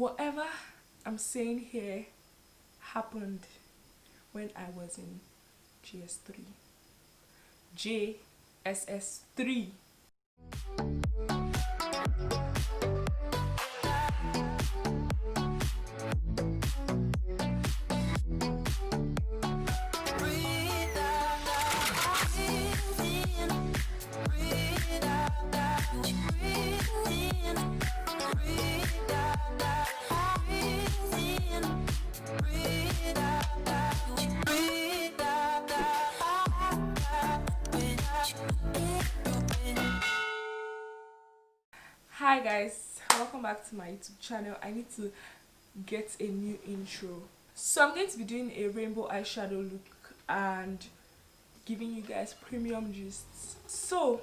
Whatever I'm saying here happened when I was in GS3. JSS3. Hi guys, welcome back to my YouTube channel. I need to get a new intro, so I'm going to be doing a rainbow eyeshadow look and giving you guys premium gists. So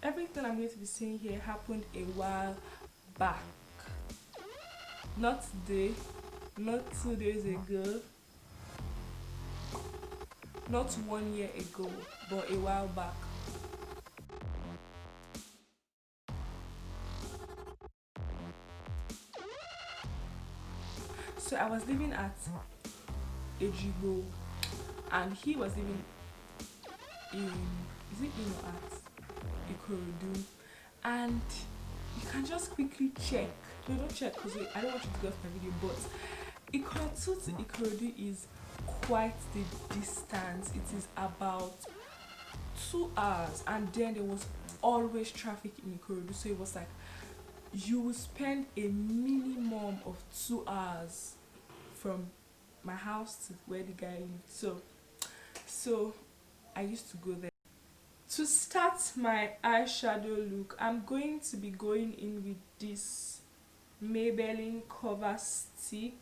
everything I'm going to be saying here happened a while back, not today, not 2 days ago, not 1 year ago, but a while back. So I was living at Ejigo and he was living in, is it in or at Ikorodu? And you can just quickly check, no, don't check because I don't want you to go off my video, but Ikorodu to Ikorodu is quite the distance. It is about 2 hours, and then there was always traffic in Ikorodu, so it was like you will spend a minimum of 2 hours from my house to where the guy lived. So I used to go there. To start my eyeshadow look, I'm going to be going in with this Maybelline cover stick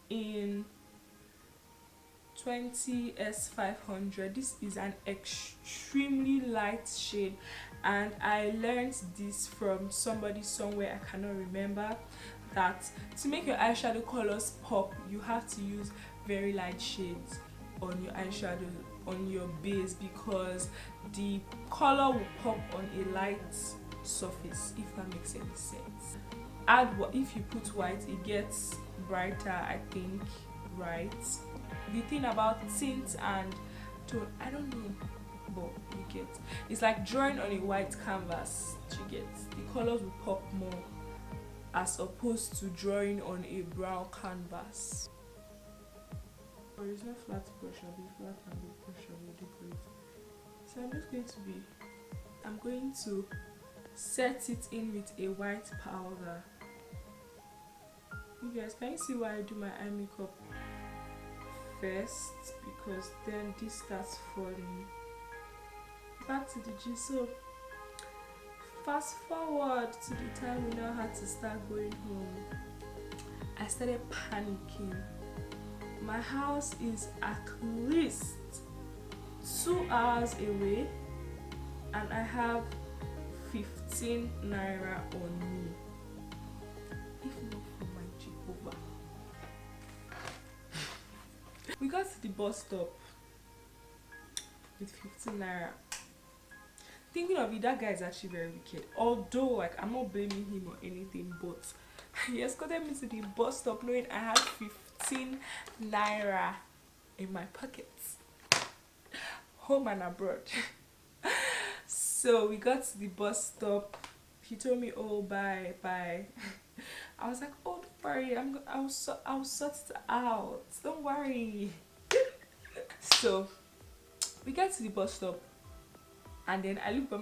in 20S500. This is an extremely light shade, and I learned this from somebody somewhere, I cannot remember, that to make your eyeshadow colors pop, you have to use very light shades on your eyeshadow, on your base, because the color will pop on a light surface, if that makes any sense. If you put white, it gets brighter, I think, right? The thing about tint and tone, I don't know, but you get, it's like drawing on a white canvas. You get, the colors will pop more as opposed to drawing on a brown canvas. Or it's not flat brush, I'll be flat and the brush will decorate. So I'm going to set it in with a white powder. You guys, can you see why I do my eye makeup first? Because then this starts falling. Back to the gist. So fast forward to the time we now had to start going home. I started panicking. My house is at least 2 hours away and I have 15 naira on me. If not for my Jehovah. We got to the bus stop with 15 naira. Thinking of it, that guy is actually very wicked. Although, like, I'm not blaming him or anything, but he escorted me to the bus stop knowing I had 15 naira in my pockets, home and abroad. So we got to the bus stop. He told me, "Oh, bye." I was like, "Oh, don't worry. I'll sort it out. Don't worry." So we got to the bus stop. And then I looked by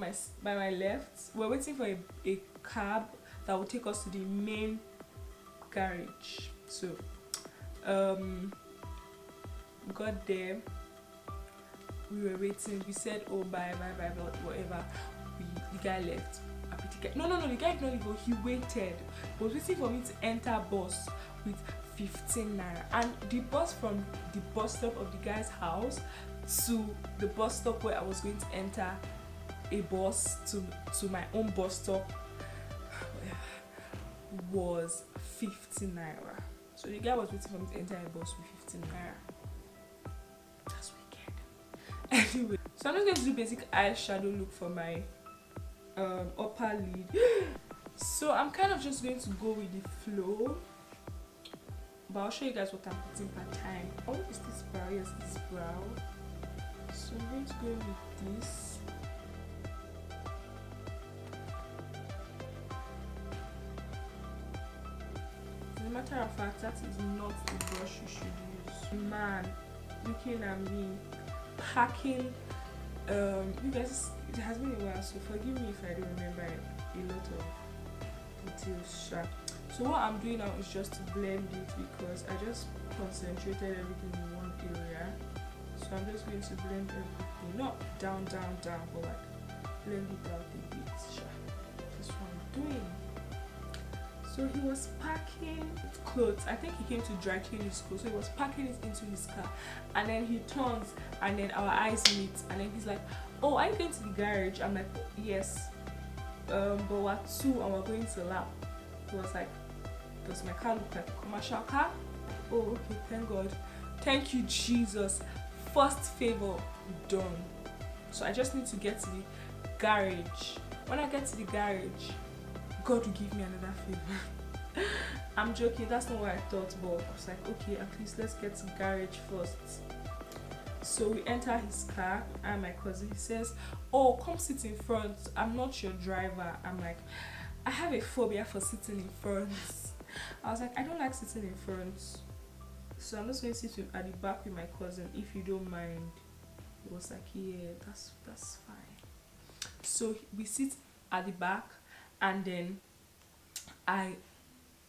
my left. We're waiting for a cab that will take us to the main garage. So we got there. We were waiting. We said, "Oh, bye, whatever." The guy left. No, the guy did not leave. He waited. He was waiting for me to enter bus with 15 naira. And the bus from the bus stop of the guy's house to the bus stop where I was going to enter a bus to my own bus stop was 50 naira. So the guy was waiting for me to enter a bus with 15 naira. That's wicked. Anyway, so I'm just going to do basic eyeshadow look for my upper lid. So I'm kind of just going to go with the flow, but I'll show you guys what I'm putting per time. Oh, is this brow? Yes, this brow. So I'm going to go with this. As a matter of fact, that is not the brush you should use. Man, looking at me, packing. You guys, it has been a while, so forgive me if I don't remember a lot of details. Sure. So what I'm doing now is just to blend it because I just concentrated everything in one area. So I'm just going to blend everything, not down, but like blend it out a bit. Sure. That's what I'm doing. So he was packing clothes. I think he came to dry clean his clothes. So he was packing it into his car, and then he turns, and then our eyes meet, and then he's like, "Oh, are you going to the garage?" I'm like, "Yes." But we're two, and we're going to lap. He was like, "Does my car look like a commercial car?" Oh, okay. Thank God. Thank you, Jesus. First favor done. So I just need to get to the garage. When I get to the garage, God will give me another favor. I'm joking, that's not what I thought, but I was like, okay, at least let's get to the garage first. So we enter his car, and my cousin, he says, "Oh, come sit in front. I'm not your driver." I'm like, I have a phobia for sitting in front. I was like, I don't like sitting in front. So I'm just going to sit at the back with my cousin, if you don't mind. He was like, yeah, that's fine. So we sit at the back, and then I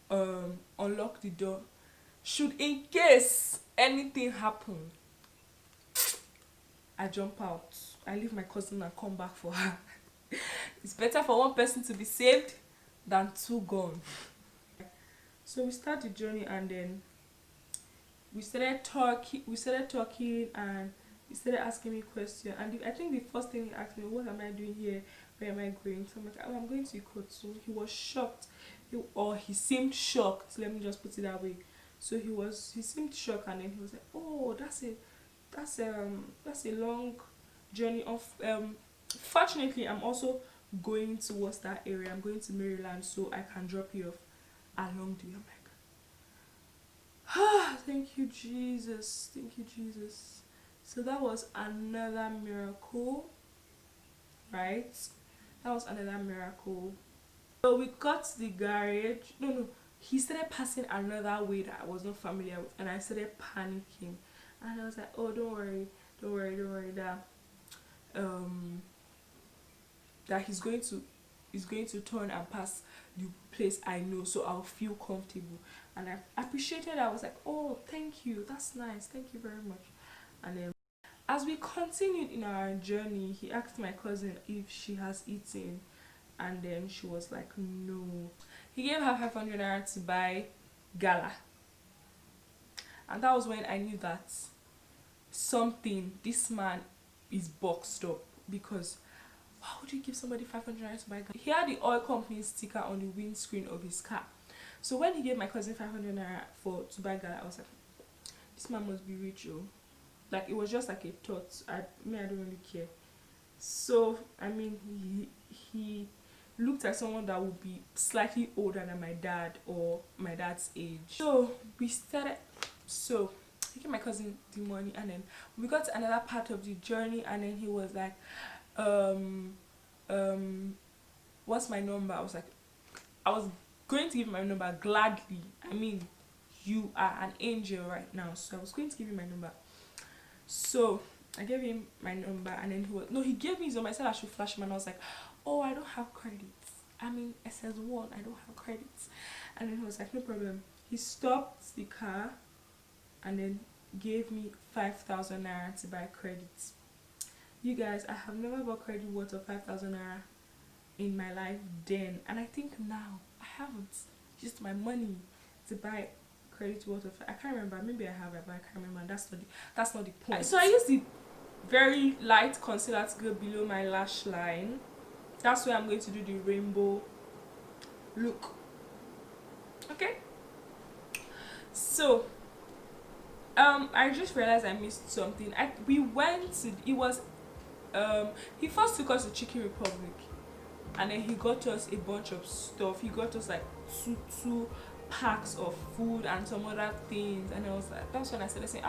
unlock the door. Should in case anything happen, I jump out. I leave my cousin and come back for her. It's better for one person to be saved than two gone. So we start the journey, and then we started talking, and he started asking me questions. And I think the first thing he asked me, "What am I doing here? Where am I going?" So I'm like, "Oh, I'm going to Ikotu." He was shocked, he seemed shocked. Let me just put it that way. So he seemed shocked, and then he was like, "Oh, that's a long journey of Fortunately, I'm also going towards that area. I'm going to Maryland, so I can drop you off along the way." I'm like, ah, thank you, Jesus. Thank you, Jesus. So that was another miracle, right? That was another miracle. So we got to the garage. No, he started passing another way that I was not familiar with, and I started panicking. And I was like, "Oh, don't worry, that he's going to turn and pass the place I know, so I'll feel comfortable." And I appreciated it. I was like, "Oh, thank you, that's nice, thank you very much." And then as we continued in our journey, he asked my cousin if she has eaten, and then she was like, no. He gave her 500 naira to buy gala, and that was when I knew that this man is boxed up, because why would you give somebody 500 naira to buy gala? He had the oil company sticker on the windscreen of his car. So when he gave my cousin 500 naira to buy gala, I was like, this man must be rich, oh. Like, it was just like a thought. I don't really care. So I mean, he looked like someone that would be slightly older than my dad, or my dad's age. So we started. So he gave my cousin the money, and then we got to another part of the journey, and then he was like, what's my number? I was like, I was going to give him my number gladly. I mean, you are an angel right now, so I was going to give him my number. So I gave him my number, and then he gave me his number. I said I should flash him, and I was like, "Oh, I don't have credits. I mean, SS1, I don't have credits." And then he was like, "No problem." He stopped the car, and then gave me 5,000 naira to buy credits. You guys, I have never bought credit worth of 5,000 naira in my life then, and I think now I haven't used my money to buy credit worth of. I can't remember. Maybe I have it, but I can't remember. That's not the point. So I used the very light concealer to go below my lash line. That's where I'm going to do the rainbow look. Okay. So I just realized I missed something. He first took us to Chicken Republic. and then he got us a bunch of stuff. He got us like two packs of food and some other things, and I was like, that's when I started saying,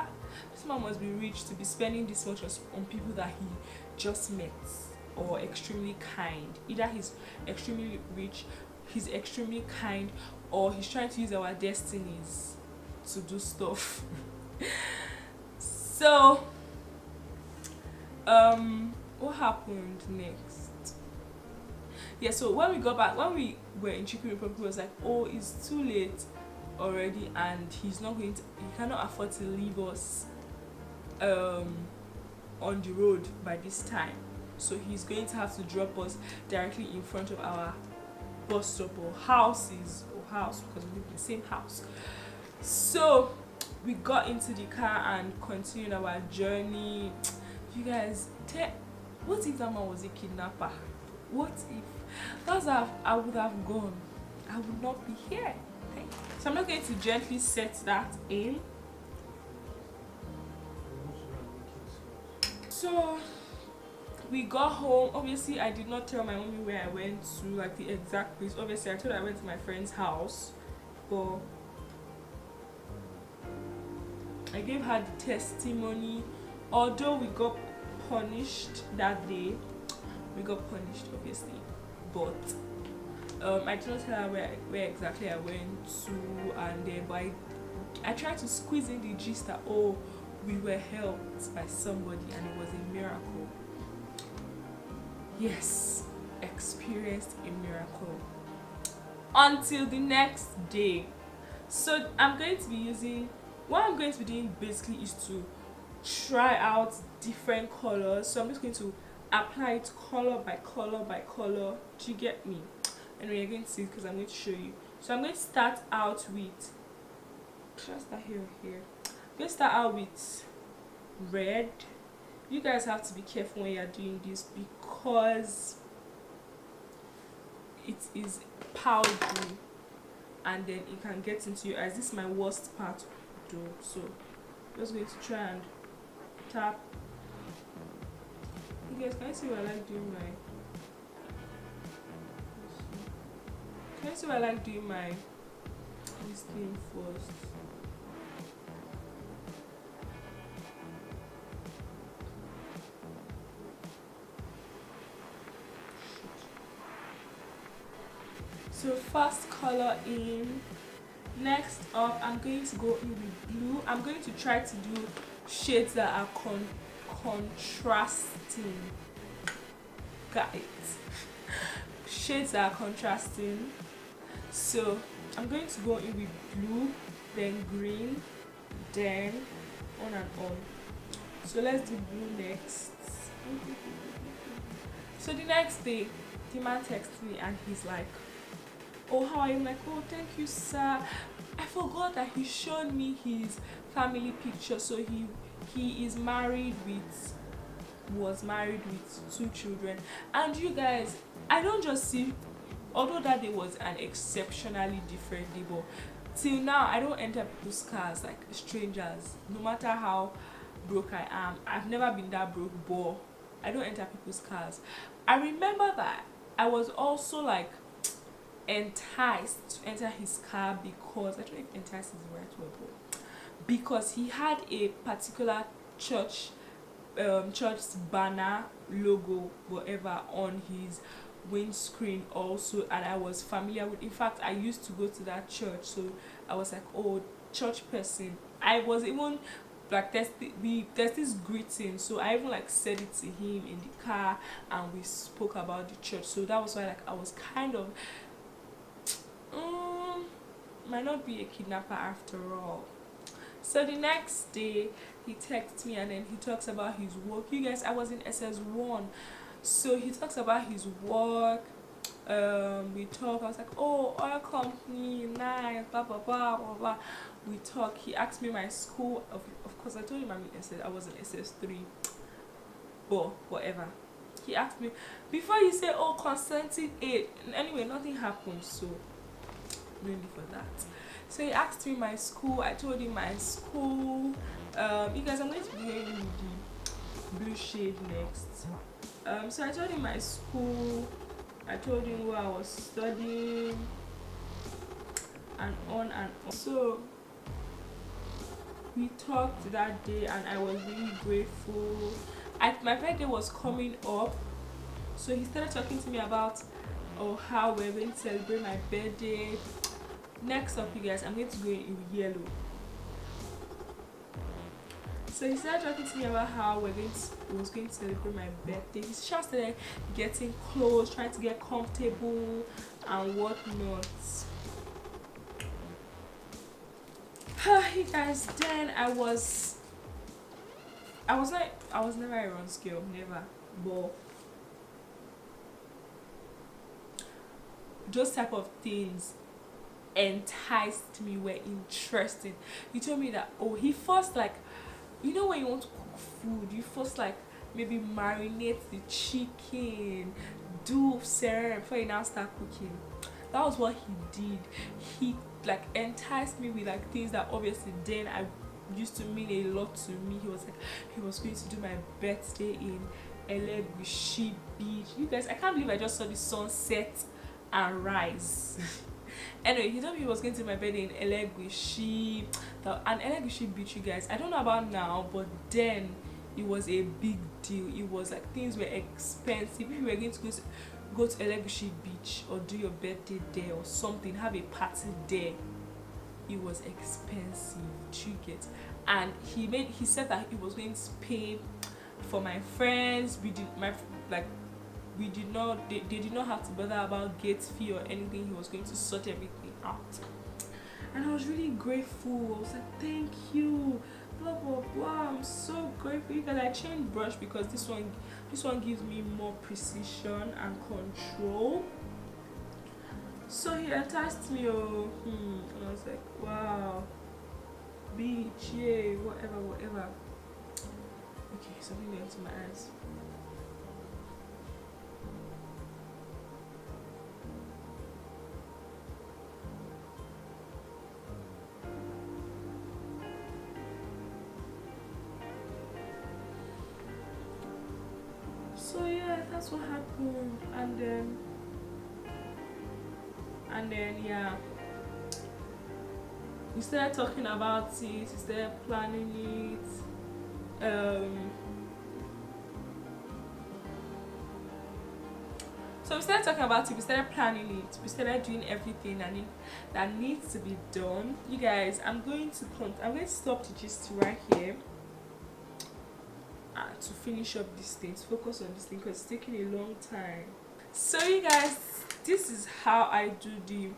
this man must be rich to be spending this much on people that he just met, or extremely kind. Either he's extremely rich, he's extremely kind, or he's trying to use our destinies to do stuff. So what happened next? Yeah, so when we got back, when we were in Chicken Republic, he was like, oh, it's too late already, and he cannot afford to leave us on the road by this time, so he's going to have to drop us directly in front of our bus stop or house, because we live in the same house. So we got into the car and continued our journey. You guys, what if that man was a kidnapper? What if? That's how I would have gone. I would not be here. Okay? So I'm not going to gently set that in. So we got home. Obviously, I did not tell my mommy where I went to, like the exact place. Obviously, I told her I went to my friend's house, but I gave her the testimony. Although we got punished that day, obviously, but I did not tell her where exactly I went to, and then but I tried to squeeze in the gist that, oh, we were helped by somebody and it was a miracle. Yes, experienced a miracle until the next day. So what I'm going to be doing basically is to try out different colors. So I'm just going to apply it color by color by color. Do you get me? Anyway, you're going to see it because I'm going to show you. So I'm going to start out with, should I start here or here? I'm going to start out with red. You guys have to be careful when you're doing this because it is powdery and then it can get into your eyes. This is my worst part though, so I'm just going to try and tap. You guys, can you see what I like doing my this thing first? So first color in. Next up, I'm going to go in with blue. I'm going to try to do shades that are contrasting. Got it. Shades that are contrasting. So I'm going to go in with blue, then green, then on and on. So let's do blue next. So the next day, the man texted me and he's like, oh, how are you? I'm like, oh, thank you, sir. I forgot that he showed me his family picture. So he is was married with 2 children. And you guys, I don't just see, although that day was an exceptionally different day, but till now I don't enter people's cars like strangers. No matter how broke I am, I've never been that broke, but I don't enter people's cars. I remember that I was also like enticed to enter his car because I don't know if enticed is the right word, but because he had a particular church's banner, logo, whatever, on his windscreen also, and I was familiar with. In fact, I used to go to that church, so I was like, oh, church person. I was even like there's this greeting, so I even like said it to him in the car, and we spoke about the church. So that was why like I was kind of might not be a kidnapper after all. So the next day he texts me and then he talks about his work. You guys, I was in SS1, so he talks about his work. We talk. I was like, oh, oil company, nice, blah blah blah blah blah. We talk. He asked me my school. Of course, I told him I was in SS3, but whatever. He asked me before you say, oh, consenting aid. Anyway, nothing happened, so really for that. So he asked me my school. I told him my school. You guys, I'm going to be doing the blue shade next. So I told him my school. I told him what I was studying and on and on. So we talked that day and I was really grateful. My birthday was coming up, so he started talking to me about how we're going to celebrate my birthday. Next up, you guys, I'm going to go in yellow. So he started talking to me about how we was going to celebrate my birthday. He just started getting close, trying to get comfortable and whatnot. You guys, then I was never a run girl, never. But those type of things enticed me, were interesting. He told me that he first, like, you know, when you want to cook food, you first like maybe marinate the chicken, do serum before you now start cooking. That was what he did. He like enticed me with like things that obviously then I used to mean a lot to me. He was like, he was going to do my birthday in Elegushi Beach. You guys, I can't believe I just saw the sunset and rise. Anyway, he told me he was going to do my birthday in Elegushi, and Elegushi Beach, you guys, I don't know about now, but then it was a big deal. It was like things were expensive. If you were going to go to Elegushi Beach or do your birthday there or something, have a party there, it was expensive. Do you get? And he said that he was going to pay for my friends. They did not have to bother about gate fee or anything. He was going to sort everything out, and I was really grateful. I was like, thank you, blah blah blah. I'm so grateful because I changed brush because this one gives me more precision and control. So he enticed me, and I was like, wow, beach, yay, whatever. Okay, something went into my eyes. So yeah, that's what happened, and then yeah, we started talking about it, we started planning it. So we started talking about it, we started planning it, we started doing everything that needs to be done. You guys, I'm going to stop the gist right here. To finish up these things, focus on this thing because it's taking a long time. So you guys, this is how I do the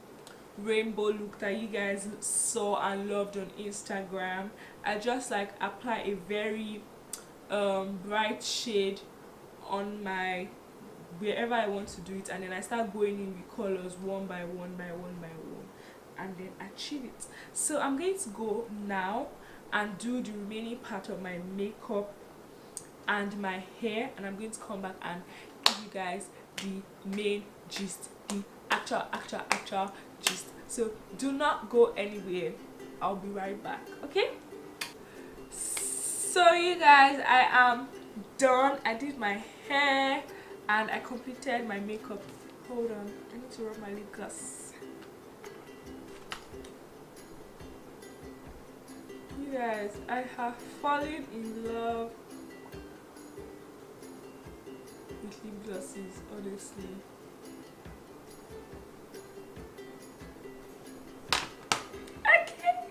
rainbow look that you guys saw and loved on Instagram. I just like apply a very bright shade on my wherever I want to do it, and then I start going in with colors one by one, and then achieve it. So I'm going to go now and do the remaining part of my makeup and my hair, and I'm going to come back and give you guys the main gist, the actual gist. So do not go anywhere, I'll be right back. Okay, so you guys, I am done. I did my hair and I completed my makeup. Hold on, I need to rub my lip gloss. You guys, I have fallen in love with lip glosses, honestly. Okay,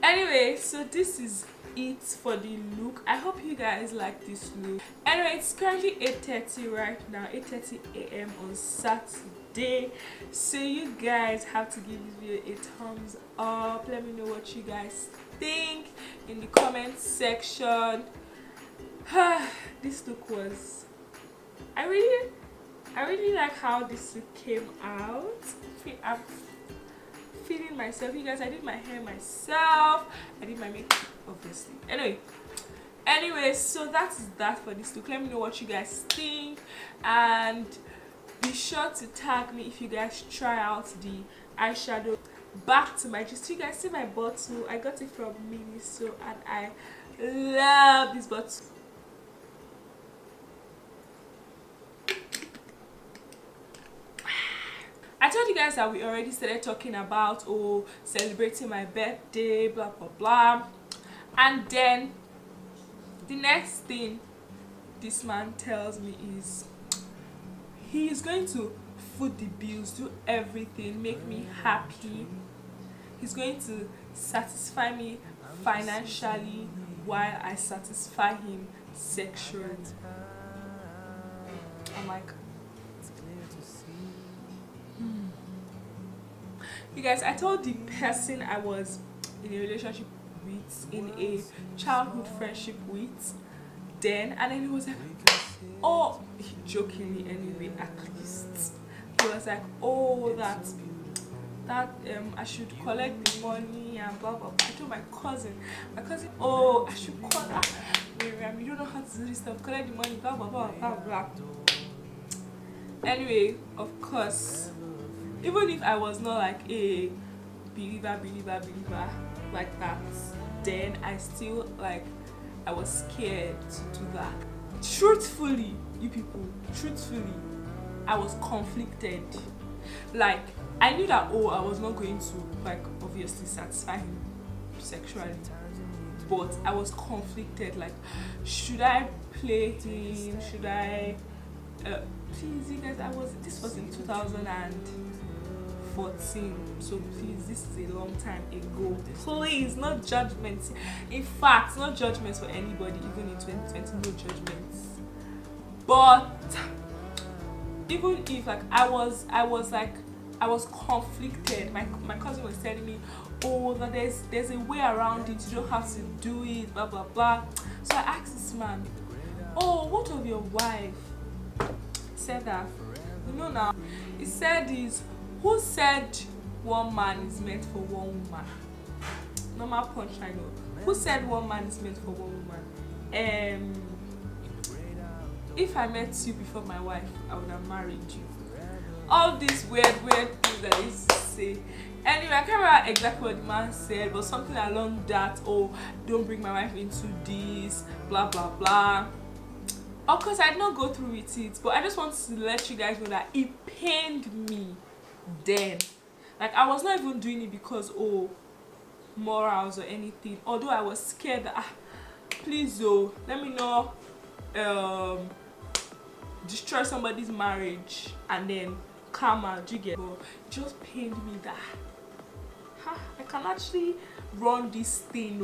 anyway, so this is it for the look. I hope you guys like this look. Anyway, it's currently 8:30 right now, 8:30 a.m. on Saturday. So you guys have to give this video a thumbs up. Let me know what you guys think in the comment section. This look was, I really like how this look came out. I'm feeling myself. You guys, I did my hair myself, I did my makeup obviously. Anyway, so that's that for this look. Let me know what you guys think, and be sure to tag me if you guys try out the eyeshadow. Back to my gist. You guys see my bottle, I got it from Miniso and I love this bottle. I told you guys that we already started talking about celebrating my birthday, blah blah blah, and then the next thing this man tells me is he is going to foot the bills, do everything, make me happy. He's going to satisfy me financially while I satisfy him sexually. I'm like, you guys, I told the person I was in a relationship with, in a childhood friendship with, then, and then he was like, oh, jokingly anyway, at least, he was like, oh, that I should collect the money and blah blah blah. I told my cousin, oh, I should call her. Mariam, you don't know how to do this stuff, collect the money, blah blah blah blah blah. Anyway, of course, even if I was not like a believer like that, then I still, like, I was scared to do that. Truthfully, you people, truthfully, I was conflicted. Like, I knew that, oh, I was not going to, like, obviously satisfy him sexually, but I was conflicted. Like, should I play him? Should I please, you guys, this was in 2014, so please, this is a long time ago. Please, not judgments. In fact, not judgments for anybody, even in 2020, no judgments. But even if, like, I was conflicted. My cousin was telling me, oh, that there's a way around it, you don't have to do it, blah blah blah. So I asked this man, oh, what of your wife? He said that, you know, now he said is, who said one man is meant for one woman? Normal punchline. Who said one man is meant for one woman? If I met you before my wife, I would have married you. All these weird things that they used to say. Anyway, I can't remember exactly what the man said, but something along that, oh, don't bring my wife into this, blah blah blah. Of course, I did not go through with it, but I just wanted to let you guys know that it pained me then. Like, I was not even doing it because, oh, morals or anything, although I was scared that, please, oh, let me not destroy somebody's marriage and then come out, you get. But it just pained me that I can actually run this thing,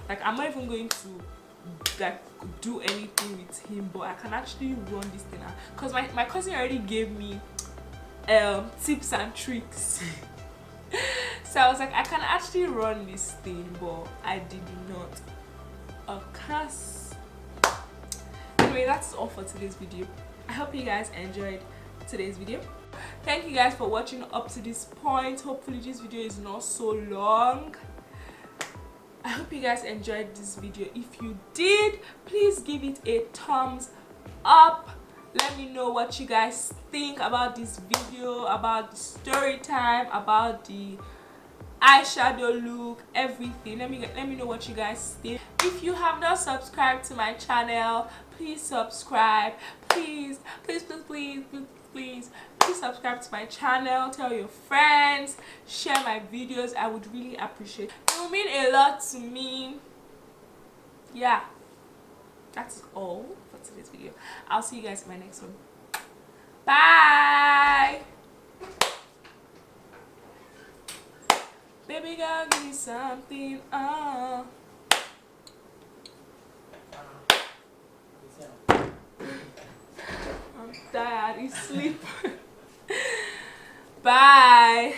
like, I'm not even going to, like, do anything with him, but I can actually run this thing out. Because my cousin already gave me tips and tricks. So I was like, I can actually run this thing, but I did not. Of course. Anyway, that's all for today's video. I hope you guys enjoyed today's video. Thank you guys for watching up to this point. Hopefully this video is not so long. I hope you guys enjoyed this video. If you did, please give it a thumbs up. Let me know what you guys think about this video, about the story time, about the eyeshadow look, everything. Let me know what you guys think. If you have not subscribed to my channel, please subscribe. Please subscribe to my channel. Tell your friends, share my videos. I would really appreciate it. It will mean a lot to me. Yeah, that's all for today's video. I'll see you guys in my next one. Bye. Baby girl, give me something. I'm tired. You sleep. Bye.